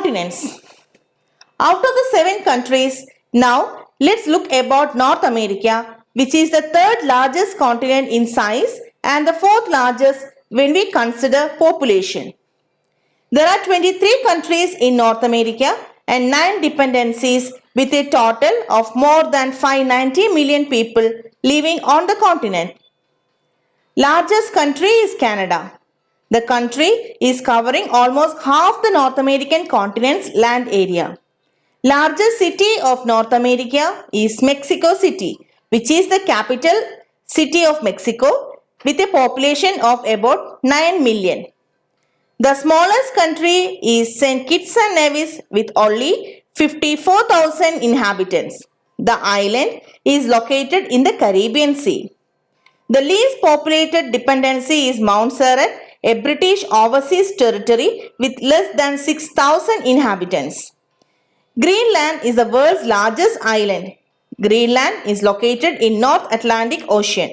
Continents. Out of the 7 countries, now let's look about North America, which is the third largest continent in size and the fourth largest when we consider population. There are 23 countries in North America and 9 dependencies with a total of more than 590 million people living on the continent. Largest country is Canada. The country is covering almost half the North American continent's land area. Largest city of North America is Mexico City, which is the capital city of Mexico with a population of about 9 million. The smallest country is St. Kitts and Nevis with only 54,000 inhabitants. The island is located in the Caribbean Sea. The least populated dependency is Montserrat, a British overseas territory with less than 6,000 inhabitants. Greenland is the world's largest island. Greenland is located in North Atlantic Ocean.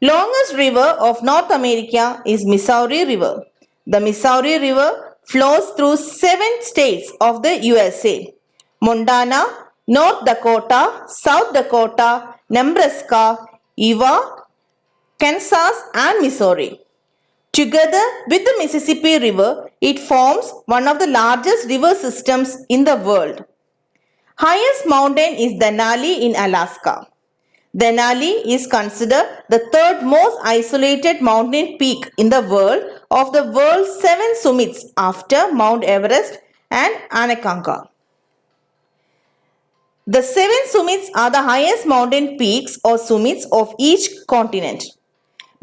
Longest river of North America is Missouri River. The Missouri River flows through 7 states of the USA: Montana, North Dakota, South Dakota, Nebraska, Iowa, Kansas and Missouri. Together with the Mississippi River, it forms one of the largest river systems in the world. Highest mountain is Denali in Alaska. Denali is considered the third most isolated mountain peak in the world of the world's 7 summits after Mount Everest and Anaconda. The 7 summits are the highest mountain peaks or summits of each continent.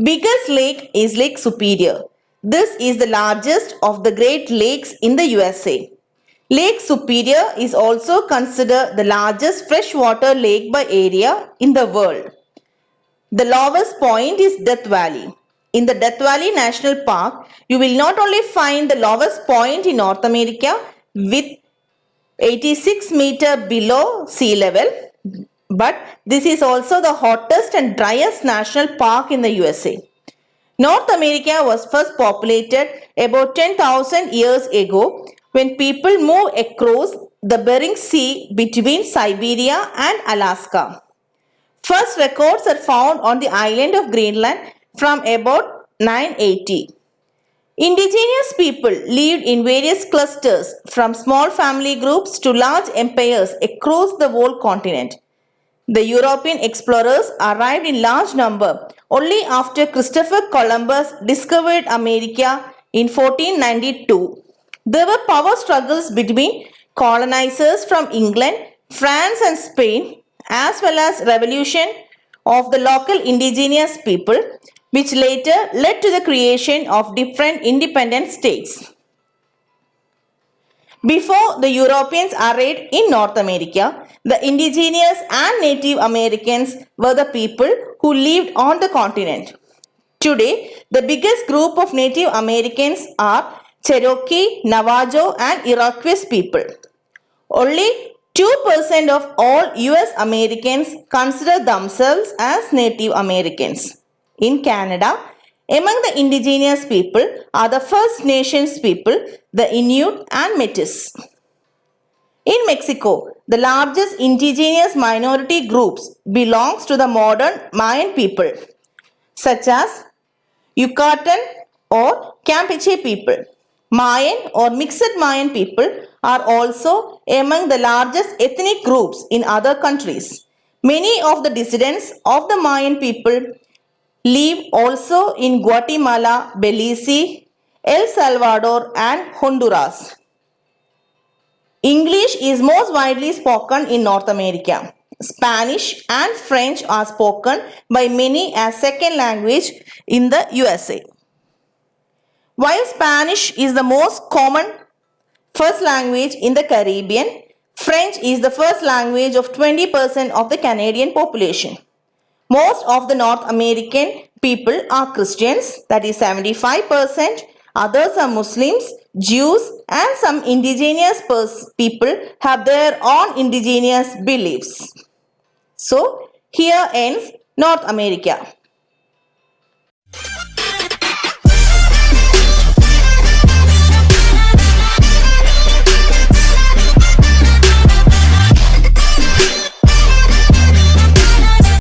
Biggest lake is Lake Superior. This is the largest of the Great Lakes in the USA. Lake Superior is also considered the largest freshwater lake by area in the world. The lowest point is Death Valley. In the Death Valley National Park, you will not only find the lowest point in North America with 86 meters below sea level, but this is also the hottest and driest national park in the USA. North America was first populated about 10,000 years ago when people moved across the Bering Sea between Siberia and Alaska. First records are found on the island of Greenland from about 980. Indigenous people lived in various clusters from small family groups to large empires across the whole continent. The European explorers arrived in large number only after Christopher Columbus discovered America in 1492. There were power struggles between colonizers from England, France and Spain, as well as revolution of the local indigenous people, which later led to the creation of different independent states. Before the Europeans arrived in North America, the indigenous and Native Americans were the people who lived on the continent. Today, the biggest group of Native Americans are Cherokee, Navajo and Iroquois people. Only 2% of all US Americans consider themselves as Native Americans. In Canada, among the indigenous people are the First Nations people, the Inuit and Métis. In Mexico, the largest indigenous minority groups belongs to the modern Mayan people, such as Yucatan or Campeche people. Mayan or mixed Mayan people are also among the largest ethnic groups in other countries. Many of the descendants of the Mayan people live also in Guatemala, Belize, El Salvador and Honduras. English is most widely spoken in North America. Spanish and French are spoken by many as second language in the USA. While Spanish is the most common first language in the Caribbean, French is the first language of 20% of the Canadian population. Most of the North American people are Christians, that is 75%. Others are Muslims, Jews and some indigenous people have their own indigenous beliefs. So, here ends North America.